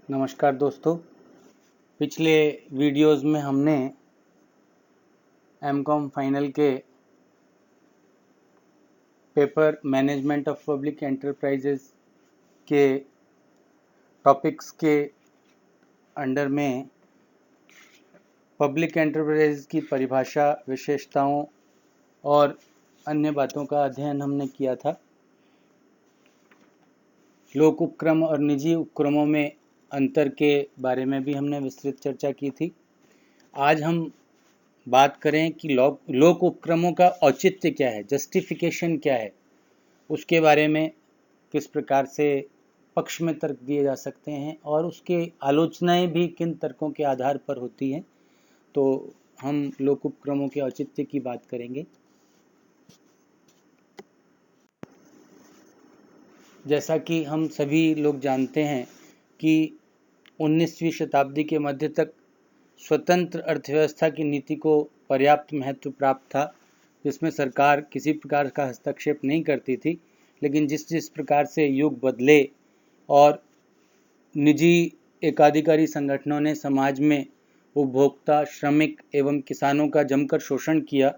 नमस्कार दोस्तों। पिछले वीडियोस में हमने एमकॉम फाइनल के paper management of public enterprises के टॉपिक्स के अंडर में पब्लिक एंटरप्राइज की परिभाषा, विशेषताओं और अन्य बातों का अध्ययन हमने किया था। लोक उपक्रम और निजी उपक्रमों में अंतर के बारे में भी हमने विस्तृत चर्चा की थी। आज हम बात करें कि लोक उपक्रमों का औचित्य क्या है, जस्टिफिकेशन क्या है, उसके बारे में किस प्रकार से पक्ष में तर्क दिए जा सकते हैं और उसके आलोचनाएं भी किन तर्कों के आधार पर होती हैं। तो हम लोक उपक्रमों के औचित्य की बात करेंगे। जैसा कि हम सभी लोग जानते हैं कि 19वीं शताब्दी के मध्य तक स्वतंत्र अर्थव्यवस्था की नीति को पर्याप्त महत्व प्राप्त था, जिसमें सरकार किसी प्रकार का हस्तक्षेप नहीं करती थी। लेकिन जिस प्रकार से युग बदले और निजी एकाधिकारी संगठनों ने समाज में उपभोक्ता, श्रमिक एवं किसानों का जमकर शोषण किया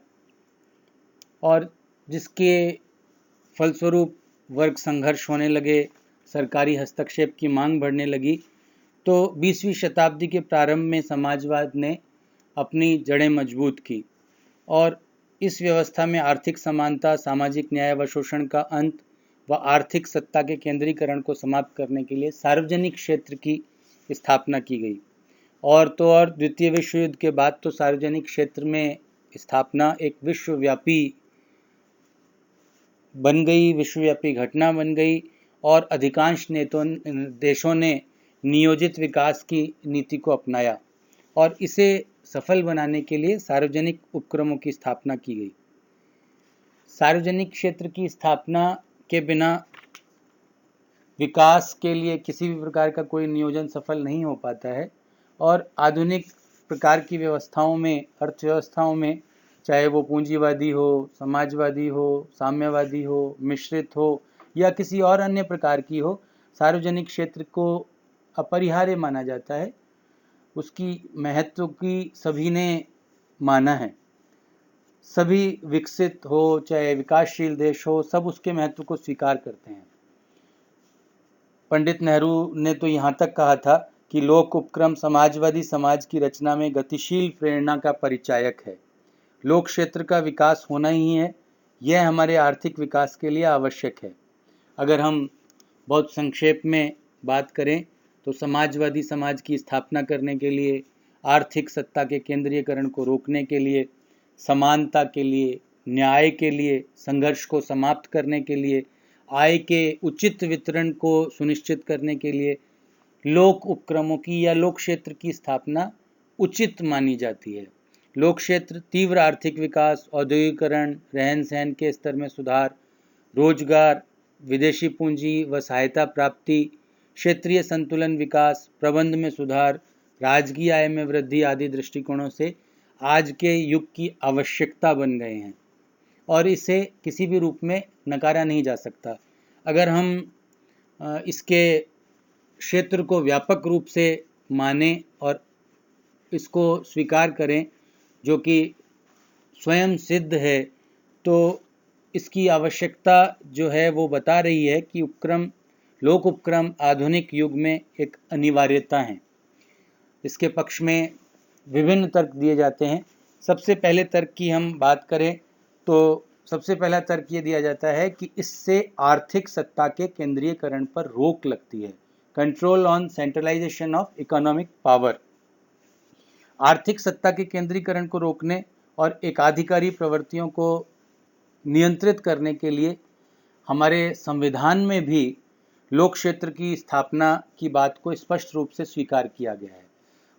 और जिसके फलस्वरूप वर्ग संघर्ष होने लगे, सरकारी हस्तक्षेप की मांग बढ़ने लगी, तो 20वीं शताब्दी के प्रारंभ में समाजवाद ने अपनी जड़ें मजबूत की और इस व्यवस्था में आर्थिक समानता, सामाजिक न्याय व शोषण का अंत व आर्थिक सत्ता के केंद्रीकरण को समाप्त करने के लिए सार्वजनिक क्षेत्र की स्थापना की गई। और तो और द्वितीय विश्व युद्ध के बाद तो सार्वजनिक क्षेत्र में स्थापना एक विश्वव्यापी बन गई, विश्वव्यापी घटना बन गई और अधिकांश देशों ने नियोजित विकास की नीति को अपनाया और इसे सफल बनाने के लिए सार्वजनिक उपक्रमों की स्थापना की गई। सार्वजनिक क्षेत्र की स्थापना के बिना विकास के लिए किसी भी प्रकार का कोई नियोजन सफल नहीं हो पाता है और आधुनिक प्रकार की व्यवस्थाओं में, अर्थव्यवस्थाओं में, चाहे वो पूंजीवादी हो, समाजवादी हो, साम्यवादी हो, मिश्रित हो या किसी और अन्य प्रकार की हो, सार्वजनिक क्षेत्र को अपरिहार्य माना जाता है। उसकी महत्व की सभी ने माना है। सभी विकसित हो चाहे विकासशील देश हो, सब उसके महत्व को स्वीकार करते हैं। पंडित नेहरू ने तो यहाँ तक कहा था कि लोक उपक्रम समाजवादी समाज की रचना में गतिशील प्रेरणा का परिचायक है। लोक क्षेत्र का विकास होना ही है, यह हमारे आर्थिक विकास के लिए आवश्यक है। अगर हम बहुत संक्षेप में बात करें तो समाजवादी समाज की स्थापना करने के लिए, आर्थिक सत्ता के केंद्रीयकरण को रोकने के लिए, समानता के लिए, न्याय के लिए, संघर्ष को समाप्त करने के लिए, आय के उचित वितरण को सुनिश्चित करने के लिए लोक उपक्रमों की या लोक क्षेत्र की स्थापना उचित मानी जाती है। लोक क्षेत्र तीव्र आर्थिक विकास, औद्योगिकरण, रहन सहन के स्तर में सुधार, रोजगार, विदेशी पूंजी व सहायता प्राप्ति, क्षेत्रीय संतुलन विकास, प्रबंध में सुधार, राजकीय आय में वृद्धि आदि दृष्टिकोणों से आज के युग की आवश्यकता बन गए हैं और इसे किसी भी रूप में नकारा नहीं जा सकता। अगर हम इसके क्षेत्र को व्यापक रूप से माने और इसको स्वीकार करें, जो कि स्वयं सिद्ध है, तो इसकी आवश्यकता जो है वो बता रही है कि लोक उपक्रम आधुनिक युग में एक अनिवार्यता है। इसके पक्ष में विभिन्न तर्क दिए जाते हैं। सबसे पहले तर्क की हम बात करें तो सबसे पहला तर्क ये दिया जाता है कि इससे आर्थिक सत्ता के केंद्रीयकरण पर रोक लगती है, control on centralisation of economic power. आर्थिक सत्ता के केंद्रीकरण को रोकने और एकाधिकारी प्रवृत्तियों को नियंत्रित करने के लिए हमारे संविधान में भी लोक क्षेत्र की स्थापना की बात को स्पष्ट रूप से स्वीकार किया गया है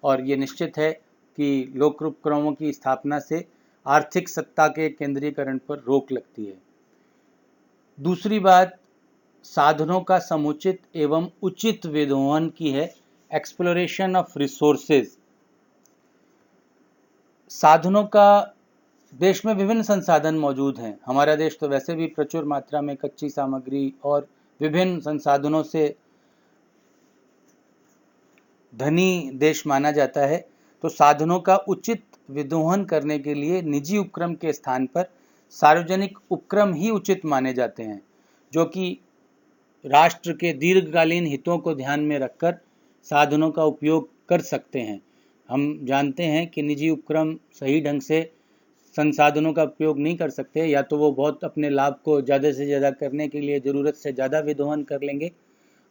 और ये निश्चित है कि लोक उपक्रमों की स्थापना से आर्थिक सत्ता के केंद्रीकरण पर रोक लगती है। दूसरी बात साधनों का समुचित एवं उचित विदोहन की है, एक्सप्लोरेशन ऑफ रिसोर्सेज। साधनों का देश में विभिन्न संसाधन मौजूद हैं। हमारा देश तो वैसे भी प्रचुर मात्रा में कच्ची सामग्री और विभिन्न संसाधनों से धनी देश माना जाता है, तो साधनों का उचित विदोहन करने के लिए निजी उपक्रम के स्थान पर सार्वजनिक उपक्रम ही उचित माने जाते हैं, जो कि राष्ट्र के दीर्घकालीन हितों को ध्यान में रखकर साधनों का उपयोग कर सकते हैं। हम जानते हैं कि निजी उपक्रम सही ढंग से संसाधनों का उपयोग नहीं कर सकते, या तो वो बहुत अपने लाभ को ज़्यादा से ज़्यादा करने के लिए ज़रूरत से ज़्यादा विदोहन कर लेंगे,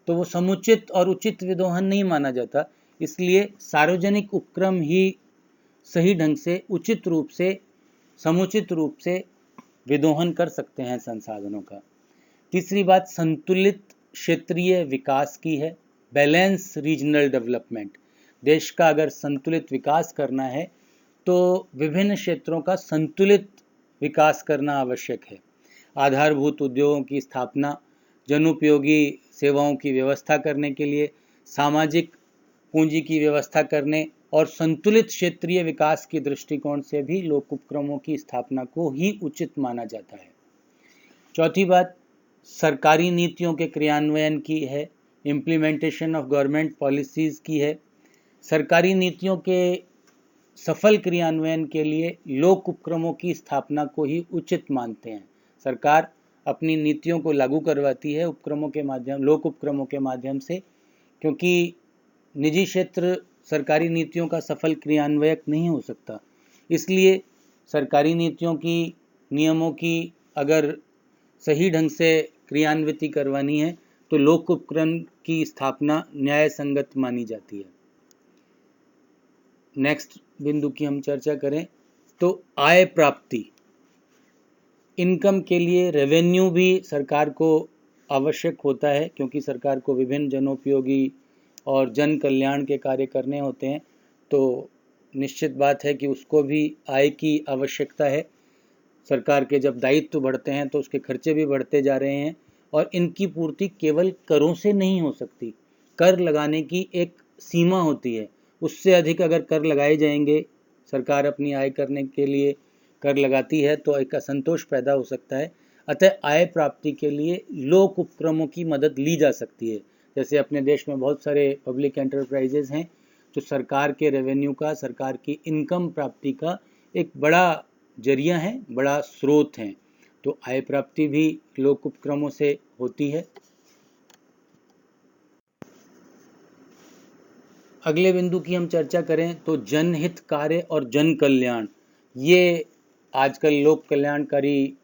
तो वो समुचित और उचित विदोहन नहीं माना जाता। इसलिए सार्वजनिक उपक्रम ही सही ढंग से, उचित रूप से, समुचित रूप से विदोहन कर सकते हैं संसाधनों का। तीसरी बात संतुलित क्षेत्रीय विकास की है, बैलेंस रीजनल डेवलपमेंट। देश का अगर संतुलित विकास करना है तो विभिन्न क्षेत्रों का संतुलित विकास करना आवश्यक है। आधारभूत उद्योगों की स्थापना, जनोपयोगी सेवाओं की व्यवस्था करने के लिए सामाजिक पूंजी की व्यवस्था करने और संतुलित क्षेत्रीय विकास की दृष्टिकोण से भी लोक उपक्रमों की स्थापना को ही उचित माना जाता है। चौथी बात सरकारी नीतियों के क्रियान्वयन की है, इम्प्लीमेंटेशन ऑफ गवर्नमेंट पॉलिसीज़ की है। सरकारी नीतियों के सफल क्रियान्वयन के लिए लोक उपक्रमों की स्थापना को ही उचित मानते हैं। सरकार अपनी नीतियों को लागू करवाती है उपक्रमों के माध्यम, लोक उपक्रमों के माध्यम से, क्योंकि निजी क्षेत्र सरकारी नीतियों का सफल क्रियान्वयक नहीं हो सकता। इसलिए सरकारी नीतियों की, नियमों की अगर सही ढंग से क्रियान्विति करवानी है तो लोक उपक्रम की स्थापना न्याय संगत मानी जाती है। नेक्स्ट बिंदु की हम चर्चा करें तो आय प्राप्ति, इनकम के लिए रेवेन्यू भी सरकार को आवश्यक होता है, क्योंकि सरकार को विभिन्न जनोपयोगी और जन कल्याण के कार्य करने होते हैं, तो निश्चित बात है कि उसको भी आय की आवश्यकता है। सरकार के जब दायित्व बढ़ते हैं तो उसके खर्चे भी बढ़ते जा रहे हैं, और इनकी पूर्ति केवल करों से नहीं हो सकती। कर लगाने की एक सीमा होती है, उससे अधिक अगर कर लगाए जाएंगे, सरकार अपनी आय करने के लिए कर लगाती है तो एक असंतोष पैदा हो सकता है। अतः आय प्राप्ति के लिए लोक उपक्रमों की मदद ली जा सकती है। जैसे अपने देश में बहुत सारे पब्लिक एंटरप्राइजेज हैं जो सरकार के रेवेन्यू का, सरकार की इनकम प्राप्ति का एक बड़ा जरिया है, बड़ा स्रोत हैं। तो आय प्राप्ति भी लोक उपक्रमों से होती है। अगले बिंदु की हम चर्चा करें तो जनहित कार्य और जन कल्याण, ये आजकल लोक कल्याणकारी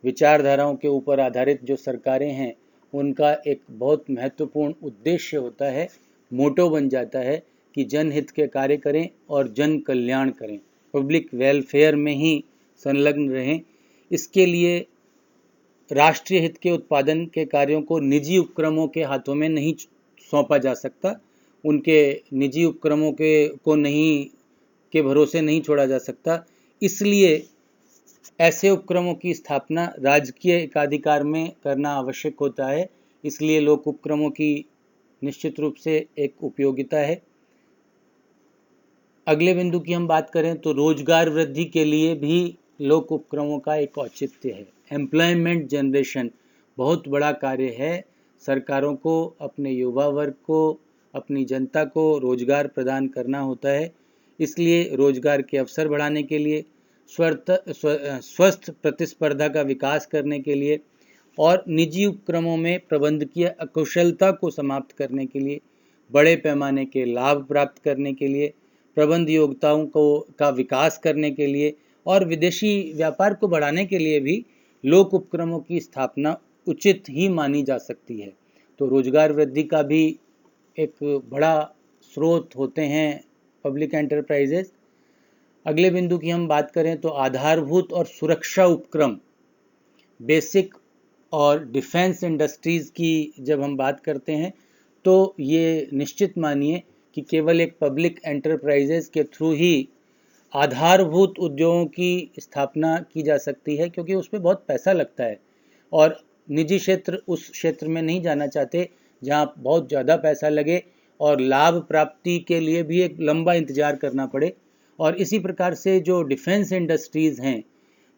विचारधाराओं के ऊपर आधारित जो सरकारें हैं उनका एक बहुत महत्वपूर्ण उद्देश्य होता है, मोटो बन जाता है कि जनहित के कार्य करें और जन कल्याण करें, पब्लिक वेलफेयर में ही संलग्न रहें। इसके लिए राष्ट्रीय हित के उत्पादन के कार्यों को निजी उपक्रमों के हाथों में नहीं सौंपा जा सकता, उनके निजी उपक्रमों के भरोसे नहीं छोड़ा जा सकता। इसलिए ऐसे उपक्रमों की स्थापना राजकीय एकाधिकार में करना आवश्यक होता है। इसलिए लोक उपक्रमों की निश्चित रूप से एक उपयोगिता है। अगले बिंदु की हम बात करें तो रोजगार वृद्धि के लिए भी लोक उपक्रमों का एक औचित्य है। एम्प्लॉयमेंट जनरेशन बहुत बड़ा कार्य है। सरकारों को अपने युवा वर्ग को, अपनी जनता को रोजगार प्रदान करना होता है। इसलिए रोजगार के अवसर बढ़ाने के लिए, स्वस्थ प्रतिस्पर्धा का विकास करने के लिए और निजी उपक्रमों में प्रबंधकीय अकुशलता को समाप्त करने के लिए, बड़े पैमाने के लाभ प्राप्त करने के लिए, प्रबंध योग्यताओं का विकास करने के लिए और विदेशी व्यापार को बढ़ाने के लिए भी लोक उपक्रमों की स्थापना उचित ही मानी जा सकती है। तो रोजगार वृद्धि का भी एक बड़ा स्रोत होते हैं पब्लिक एंटरप्राइजेज। अगले बिंदु की हम बात करें तो आधारभूत और सुरक्षा उपक्रम, बेसिक और डिफेंस इंडस्ट्रीज़ की जब हम बात करते हैं तो ये निश्चित मानिए कि केवल एक पब्लिक एंटरप्राइजेज के थ्रू ही आधारभूत उद्योगों की स्थापना की जा सकती है, क्योंकि उसमें बहुत पैसा लगता है और निजी क्षेत्र उस क्षेत्र में नहीं जाना चाहते जहाँ बहुत ज़्यादा पैसा लगे और लाभ प्राप्ति के लिए भी एक लंबा इंतज़ार करना पड़े। और इसी प्रकार से जो डिफेंस इंडस्ट्रीज़ हैं,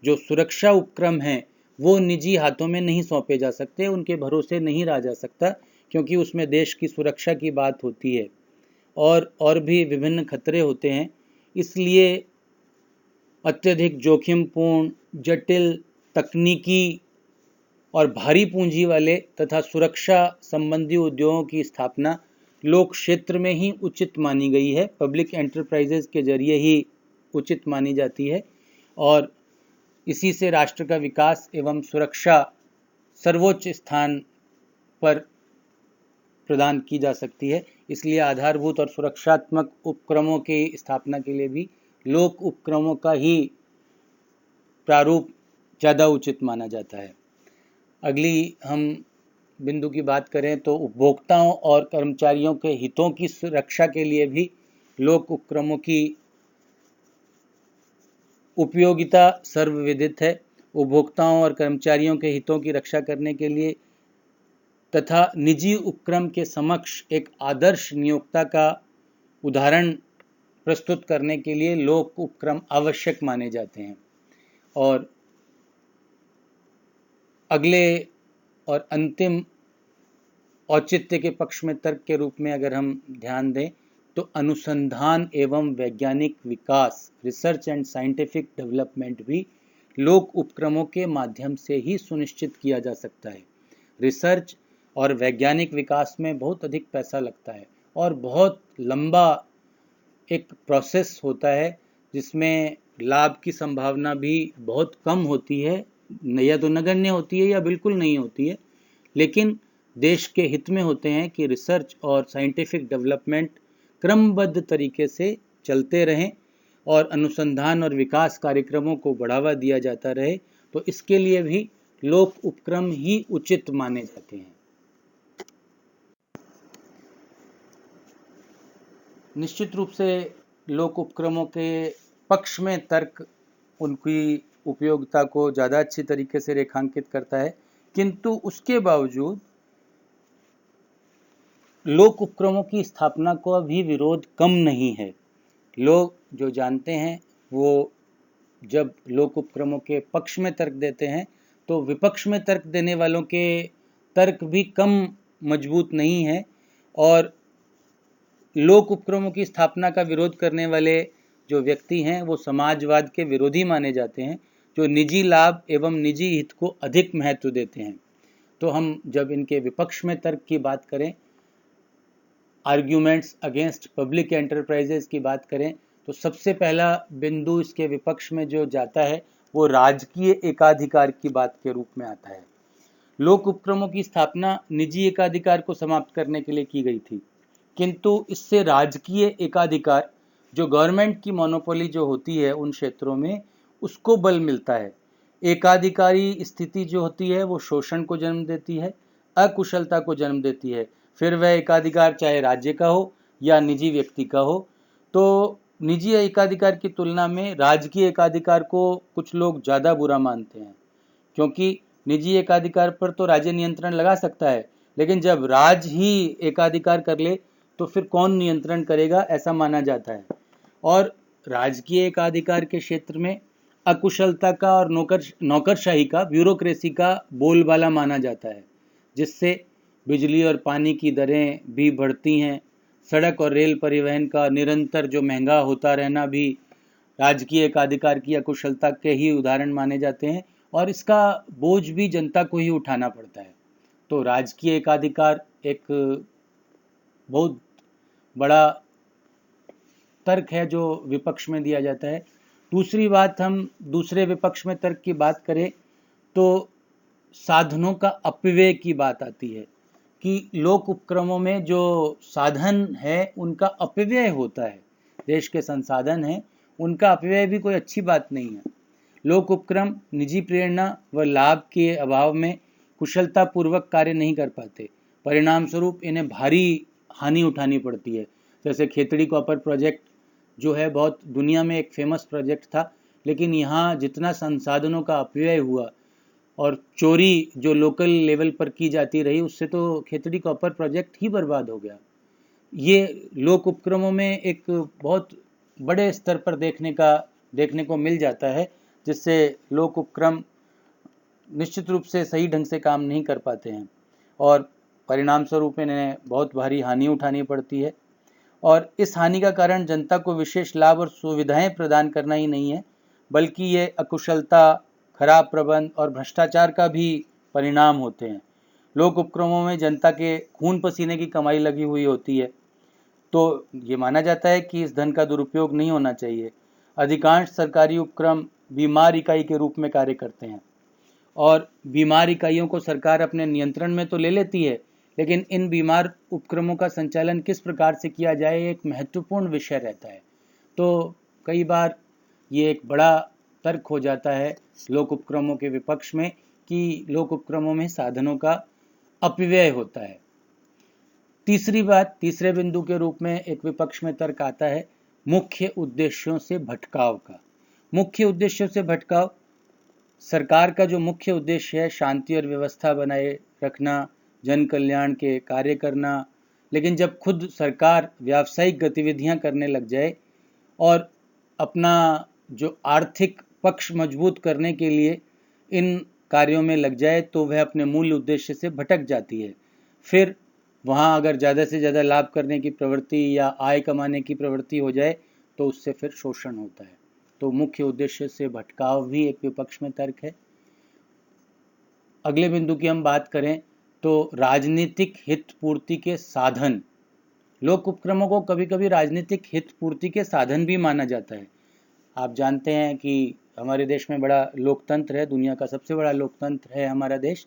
जो सुरक्षा उपक्रम हैं, वो निजी हाथों में नहीं सौंपे जा सकते, उनके भरोसे नहीं रहा जा सकता, क्योंकि उसमें देश की सुरक्षा की बात होती है। और भी विभिन्न खतरे होते हैं। इसलिए अत्यधिक जोखिमपूर्ण, जटिल, तकनीकी और भारी पूंजी वाले तथा सुरक्षा संबंधी उद्योगों की स्थापना लोक क्षेत्र में ही उचित मानी गई है, पब्लिक एंटरप्राइजेज के जरिए ही उचित मानी जाती है और इसी से राष्ट्र का विकास एवं सुरक्षा सर्वोच्च स्थान पर प्रदान की जा सकती है। इसलिए आधारभूत और सुरक्षात्मक उपक्रमों की स्थापना के लिए भी लोक उपक्रमों का ही प्रारूप ज़्यादा उचित माना जाता है। अगली हम बिंदु की बात करें तो उपभोक्ताओं और कर्मचारियों के हितों की सुरक्षा के लिए भी लोक उपक्रमों की उपयोगिता सर्वविदित है। उपभोक्ताओं और कर्मचारियों के हितों की रक्षा करने के लिए तथा निजी उपक्रम के समक्ष एक आदर्श नियोक्ता का उदाहरण प्रस्तुत करने के लिए लोक उपक्रम आवश्यक माने जाते हैं। और अगले और अंतिम औचित्य के पक्ष में तर्क के रूप में अगर हम ध्यान दें तो अनुसंधान एवं वैज्ञानिक विकास, रिसर्च एंड साइंटिफिक डेवलपमेंट भी लोक उपक्रमों के माध्यम से ही सुनिश्चित किया जा सकता है। रिसर्च और वैज्ञानिक विकास में बहुत अधिक पैसा लगता है और बहुत लंबा एक प्रोसेस होता है जिसमें लाभ की संभावना भी बहुत कम होती है, या तो नगण्य होती है या बिल्कुल नहीं होती है। लेकिन देश के हित में होते हैं कि रिसर्च और साइंटिफिक डेवलपमेंट क्रमबद्ध तरीके से चलते रहें और अनुसंधान और विकास कार्यक्रमों को बढ़ावा दिया जाता रहे, तो इसके लिए भी लोक उपक्रम ही उचित माने जाते हैं। निश्चित रूप से लोक उपक्रमों के पक्ष में तर्क उनकी उपयोगिता को ज़्यादा अच्छी तरीके से रेखांकित करता है, किंतु उसके बावजूद लोक उपक्रमों की स्थापना को अभी विरोध कम नहीं है। लोग जो जानते हैं वो जब लोक उपक्रमों के पक्ष में तर्क देते हैं तो विपक्ष में तर्क देने वालों के तर्क भी कम मजबूत नहीं है और लोक उपक्रमों की स्थापना का विरोध करने वाले जो व्यक्ति हैं वो समाजवाद के विरोधी माने जाते हैं, जो निजी लाभ एवं निजी हित को अधिक महत्व देते हैं। तो हम जब इनके विपक्ष में तर्क की बात करें, आर्ग्यूमेंट्स अगेंस्ट पब्लिक एंटरप्राइजेज की बात करें, तो सबसे पहला बिंदु इसके विपक्ष में जो जाता है वो राजकीय एकाधिकार की बात के रूप में आता है। लोक उपक्रमों की स्थापना निजी एकाधिकार को समाप्त करने के लिए की गई थी, किंतु इससे राजकीय एकाधिकार, जो गवर्नमेंट की मोनोपोली जो होती है उन क्षेत्रों में, उसको बल मिलता है। एकाधिकारी स्थिति जो होती है वो शोषण को जन्म देती है, अकुशलता को जन्म देती है, फिर वह एकाधिकार चाहे राज्य का हो या निजी व्यक्ति का हो। तो निजी एकाधिकार की तुलना में राजकीय एकाधिकार को कुछ लोग ज़्यादा बुरा मानते हैं, क्योंकि निजी एकाधिकार पर तो राज्य नियंत्रण लगा सकता है, लेकिन जब राज्य ही एकाधिकार कर ले तो फिर कौन नियंत्रण करेगा, ऐसा माना जाता है। और राजकीय एकाधिकार के क्षेत्र में अकुशलता का और नौकरशाही का, ब्यूरोक्रेसी का बोलबाला माना जाता है, जिससे बिजली और पानी की दरें भी बढ़ती हैं। सड़क और रेल परिवहन का निरंतर जो महंगा होता रहना भी राजकीय एकाधिकार की अकुशलता के ही उदाहरण माने जाते हैं और इसका बोझ भी जनता को ही उठाना पड़ता है। तो राजकीय एकाधिकार एक बहुत बड़ा तर्क है जो विपक्ष में दिया जाता है। दूसरी बात, हम दूसरे विपक्ष में तर्क की बात करें तो साधनों का अपव्यय की बात आती है कि लोक उपक्रमों में जो साधन है उनका अपव्यय होता है। देश के संसाधन हैं उनका अपव्यय भी कोई अच्छी बात नहीं है। लोक उपक्रम निजी प्रेरणा व लाभ के अभाव में कुशलतापूर्वक कार्य नहीं कर पाते, परिणाम स्वरूप इन्हें भारी हानि उठानी पड़ती है। जैसे खेतड़ी कॉपर प्रोजेक्ट जो है बहुत दुनिया में एक फेमस प्रोजेक्ट था, लेकिन यहाँ जितना संसाधनों का अपव्यय हुआ और चोरी जो लोकल लेवल पर की जाती रही, उससे तो खेतड़ी कॉपर प्रोजेक्ट ही बर्बाद हो गया। ये लोक उपक्रमों में एक बहुत बड़े स्तर पर देखने को मिल जाता है, जिससे लोक उपक्रम निश्चित रूप से सही ढंग से काम नहीं कर पाते हैं और परिणाम स्वरूप इन्हें बहुत भारी हानि उठानी पड़ती है। और इस हानि का कारण जनता को विशेष लाभ और सुविधाएं प्रदान करना ही नहीं है, बल्कि ये अकुशलता, खराब प्रबंध और भ्रष्टाचार का भी परिणाम होते हैं। लोक उपक्रमों में जनता के खून पसीने की कमाई लगी हुई होती है, तो ये माना जाता है कि इस धन का दुरुपयोग नहीं होना चाहिए। अधिकांश सरकारी उपक्रम बीमार इकाई के रूप में कार्य करते हैं और बीमार इकाइयों को सरकार अपने नियंत्रण में तो ले लेती है, लेकिन इन बीमार उपक्रमों का संचालन किस प्रकार से किया जाए एक महत्वपूर्ण विषय रहता है। तो कई बार ये एक बड़ा तर्क हो जाता है लोक उपक्रमों के विपक्ष में कि लोक उपक्रमों में साधनों का अपव्यय होता है। तीसरी बात, तीसरे बिंदु के रूप में एक विपक्ष में तर्क आता है मुख्य उद्देश्यों से भटकाव का। मुख्य उद्देश्यों से भटकाव, सरकार का जो मुख्य उद्देश्य है शांति और व्यवस्था बनाए रखना, जन कल्याण के कार्य करना, लेकिन जब खुद सरकार व्यावसायिक गतिविधियां करने लग जाए और अपना जो आर्थिक पक्ष मजबूत करने के लिए इन कार्यों में लग जाए, तो वह अपने मूल उद्देश्य से भटक जाती है। फिर वहाँ अगर ज़्यादा से ज़्यादा लाभ करने की प्रवृत्ति या आय कमाने की प्रवृत्ति हो जाए तो उससे फिर शोषण होता है। तो मुख्य उद्देश्य से भटकाव भी एक विपक्ष में तर्क है। अगले बिंदु की हम बात करें तो राजनीतिक हित पूर्ति के साधन। लोक उपक्रमों को कभी कभी राजनीतिक हित पूर्ति के साधन भी माना जाता है। आप जानते हैं कि हमारे देश में बड़ा लोकतंत्र है, दुनिया का सबसे बड़ा लोकतंत्र है हमारा देश।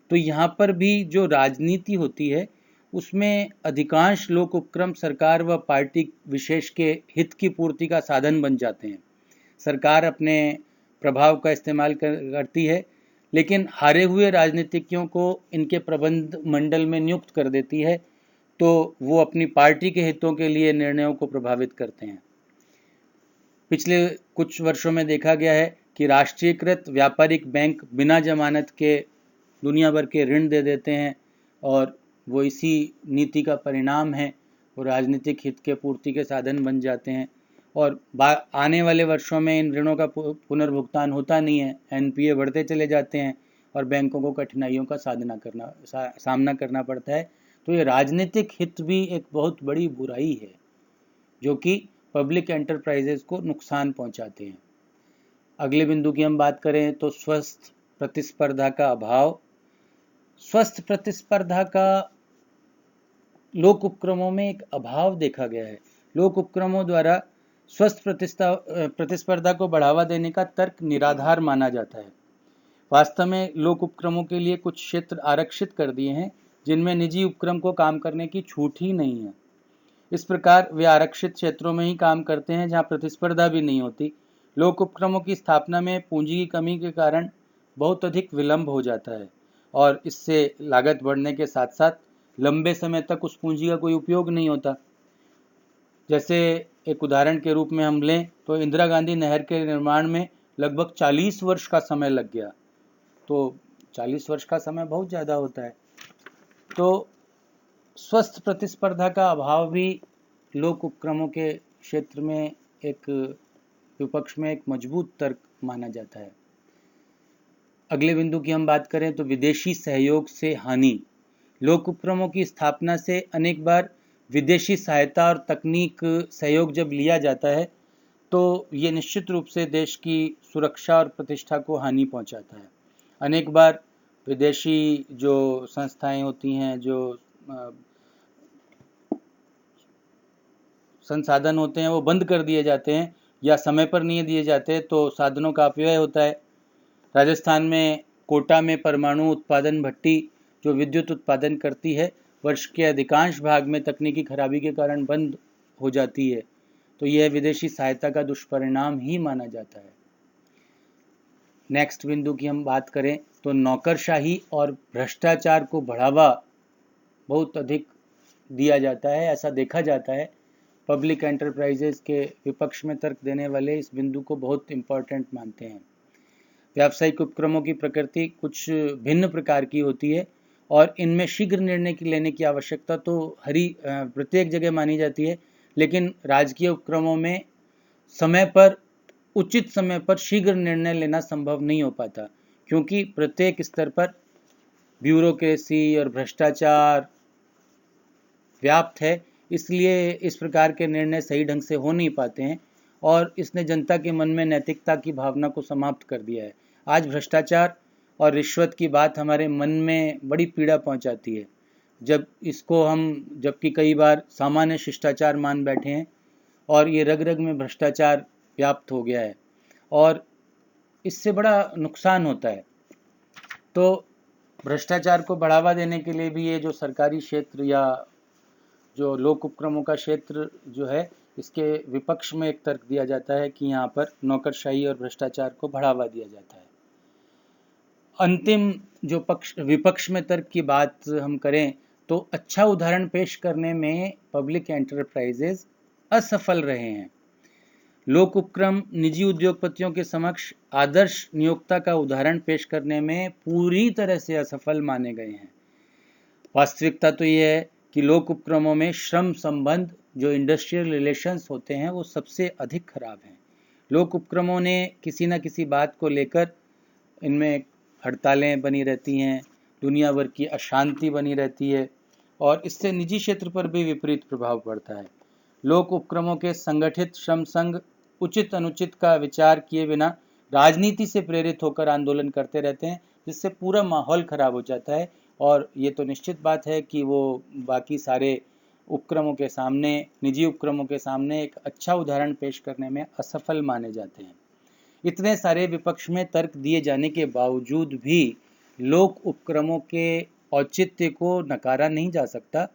तो यहाँ पर भी जो राजनीति होती है उसमें अधिकांश लोक उपक्रम सरकार व पार्टी विशेष के हित की पूर्ति का साधन बन जाते हैं। सरकार अपने प्रभाव का इस्तेमाल करती है, लेकिन हारे हुए राजनीतिज्ञों को इनके प्रबंध मंडल में नियुक्त कर देती है, तो वो अपनी पार्टी के हितों के लिए निर्णयों को प्रभावित करते हैं। पिछले कुछ वर्षों में देखा गया है कि राष्ट्रीयकृत व्यापारिक बैंक बिना जमानत के दुनिया भर के ऋण दे देते हैं और वो इसी नीति का परिणाम है। वो राजनीतिक हित के पूर्ति के साधन बन जाते हैं और आने वाले वर्षों में इन ऋणों का पुनर्भुगतान होता नहीं है, एनपीए बढ़ते चले जाते हैं और बैंकों को कठिनाइयों का सामना करना पड़ता है। तो ये राजनीतिक हित भी एक बहुत बड़ी बुराई है जो कि पब्लिक एंटरप्राइजेज को नुकसान पहुंचाते हैं। अगले बिंदु की हम बात करें तो स्वस्थ प्रतिस्पर्धा का अभाव। स्वस्थ प्रतिस्पर्धा का लोक उपक्रमों में एक अभाव देखा गया है। लोक उपक्रमों द्वारा स्वस्थ प्रतिस्पर्धा को बढ़ावा देने का तर्क निराधार माना जाता है। वास्तव में लोक उपक्रमों के लिए कुछ क्षेत्र आरक्षित कर दिए हैं जिनमें निजी उपक्रम को काम करने की छूट ही नहीं है। इस प्रकार वे आरक्षित क्षेत्रों में ही काम करते हैं जहां प्रतिस्पर्धा भी नहीं होती। लोक उपक्रमों की स्थापना में पूंजी की कमी के कारण बहुत अधिक विलंब हो जाता है और इससे लागत बढ़ने के साथ साथ लंबे समय तक उस पूंजी का कोई उपयोग नहीं होता। जैसे एक उदाहरण के रूप में हम लें तो इंदिरा गांधी नहर के निर्माण में लगभग 40 वर्ष का समय लग गया। तो 40 वर्ष का समय बहुत ज़्यादा होता है। तो स्वस्थ प्रतिस्पर्धा का अभाव भी लोक उपक्रमों के क्षेत्र में एक विपक्ष में एक मजबूत तर्क माना जाता है। अगले बिंदु की हम बात करें तो विदेशी सहयोग से हानि। लोक उपक्रमों की स्थापना से अनेक बार विदेशी सहायता और तकनीक सहयोग जब लिया जाता है तो ये निश्चित रूप से देश की सुरक्षा और प्रतिष्ठा को हानि पहुंचाता है। अनेक बार विदेशी जो संस्थाएं होती हैं, जो संसाधन होते हैं वो बंद कर दिए जाते हैं या समय पर नहीं दिए जाते, तो साधनों का अपव्यय होता है। राजस्थान में कोटा में परमाणु उत्पादन भट्टी जो विद्युत उत्पादन करती है, वर्ष के अधिकांश भाग में तकनीकी खराबी के कारण बंद हो जाती है। तो यह विदेशी सहायता का दुष्परिणाम ही माना जाता है। नेक्स्ट बिंदु की हम बात करें तो नौकरशाही और भ्रष्टाचार को बढ़ावा बहुत अधिक दिया जाता है, ऐसा देखा जाता है। पब्लिक एंटरप्राइजेज के विपक्ष में तर्क देने वाले इस बिंदु को बहुत इम्पोर्टेंट मानते हैं। व्यावसायिक उपक्रमों की प्रकृति कुछ भिन्न प्रकार की होती है और इनमें शीघ्र निर्णय लेने की आवश्यकता तो प्रत्येक जगह मानी जाती है, लेकिन राजकीय उपक्रमों में उचित समय पर शीघ्र निर्णय लेना संभव नहीं हो पाता, क्योंकि प्रत्येक स्तर पर ब्यूरोक्रेसी और भ्रष्टाचार व्याप्त है। इसलिए इस प्रकार के निर्णय सही ढंग से हो नहीं पाते हैं और इसने जनता के मन में नैतिकता की भावना को समाप्त कर दिया है। आज भ्रष्टाचार और रिश्वत की बात हमारे मन में बड़ी पीड़ा पहुंचाती है, जबकि कई बार सामान्य शिष्टाचार मान बैठे हैं और ये रग रग में भ्रष्टाचार व्याप्त हो गया है और इससे बड़ा नुकसान होता है। तो भ्रष्टाचार को बढ़ावा देने के लिए भी ये जो सरकारी क्षेत्र या जो लोक उपक्रमों का क्षेत्र जो है, इसके विपक्ष में एक तर्क दिया जाता है कि यहाँ पर नौकरशाही और भ्रष्टाचार को बढ़ावा दिया जाता है। अंतिम जो विपक्ष में तर्क की बात हम करें तो अच्छा उदाहरण पेश करने में पब्लिक एंटरप्राइजेज असफल रहे हैं। लोक उपक्रम निजी उद्योगपतियों के समक्ष आदर्श नियोक्ता का उदाहरण पेश करने में पूरी तरह से असफल माने गए हैं। वास्तविकता तो यह है कि लोक उपक्रमों में श्रम संबंध जो इंडस्ट्रियल रिलेशंस होते हैं वो सबसे अधिक खराब हैं। लोक उपक्रमों ने किसी न किसी बात को लेकर इनमें हड़तालें बनी रहती हैं, दुनिया भर की अशांति बनी रहती है और इससे निजी क्षेत्र पर भी विपरीत प्रभाव पड़ता है। लोक उपक्रमों के संगठित श्रम संघ उचित अनुचित का विचार किए बिना राजनीति से प्रेरित होकर आंदोलन करते रहते हैं, जिससे पूरा माहौल खराब हो जाता है और ये तो निश्चित बात है कि वो बाकी सारे उपक्रमों के सामने, निजी उपक्रमों के सामने एक अच्छा उदाहरण पेश करने में असफल माने जाते हैं। इतने सारे विपक्ष में तर्क दिए जाने के बावजूद भी लोक उपक्रमों के औचित्य को नकारा नहीं जा सकता।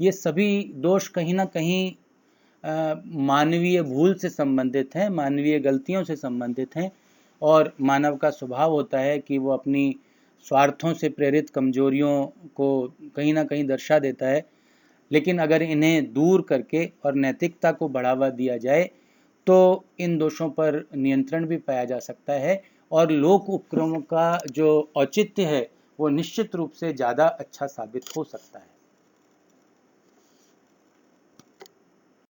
ये सभी दोष कहीं ना कहीं मानवीय भूल से संबंधित हैं, मानवीय गलतियों से संबंधित हैं और मानव का स्वभाव होता है कि वो अपनी स्वार्थों से प्रेरित कमजोरियों को कहीं ना कहीं दर्शा देता है। लेकिन अगर इन्हें दूर करके और नैतिकता को बढ़ावा दिया जाए तो इन दोषों पर नियंत्रण भी पाया जा सकता है और लोक उपक्रमों का जो औचित्य है वो निश्चित रूप से ज़्यादा अच्छा साबित हो सकता है।